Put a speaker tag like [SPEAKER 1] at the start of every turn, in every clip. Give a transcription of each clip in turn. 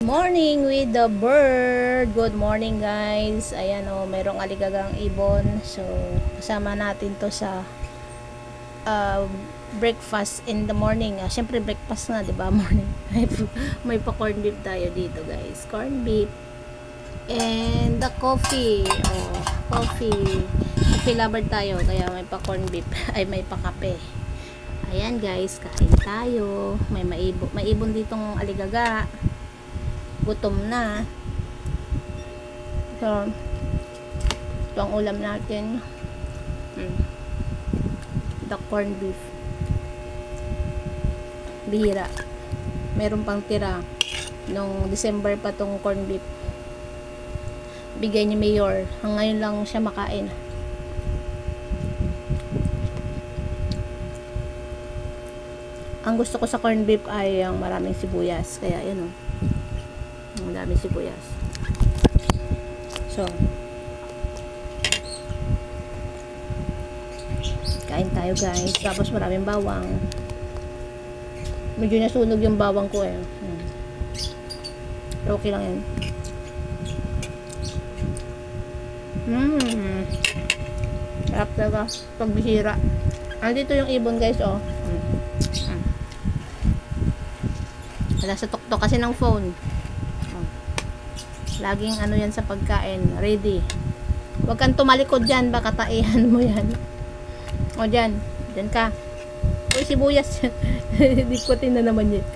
[SPEAKER 1] Morning with the bird. Good morning guys. Ayan o, merong aligagang ibon. So, kasama natin to sa breakfast in the morning. Siyempre breakfast nga, 'di ba? Morning. May pa corn beef tayo dito guys. Corn beef. And the coffee. Oh, coffee. Coffee lover tayo, kaya may pa corn beef. Ay, may pa kape. Ayan guys, kain tayo. May ibon ditong aligaga. Gutom na. So, ito ang ulam natin. The corn beef. Bihira. Meron pang tira. Nung December pa tong corn beef. Bigay ni Mayor. Ngayon lang siya makain. Ang gusto ko sa corn beef ay ang maraming sibuyas. Kaya yun o. Ang daming sibuyas. So, kain tayo guys. Tapos maraming bawang. Medyo nasunog yung bawang ko eh. Pero okay lang yan. Sarap talaga. Pagbihira. Andito yung ibon guys oh. Wala sa tuktok kasi ng phone. Laging ano yan sa pagkain. Ready. Huwag kang tumalikod dyan. Baka taihan mo yan. O dyan. Dyan ka. Uy, sibuyas. Dikutin na naman yun.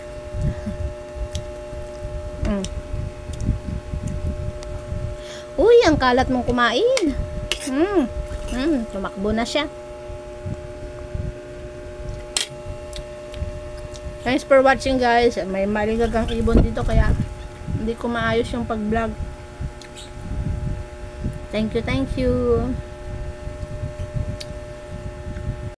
[SPEAKER 1] Uy, ang kalat mong kumain. Tumakbo na siya. Thanks for watching guys. May maligagang ibon dito kaya hindi ko maayos yung pag-vlog. Thank you.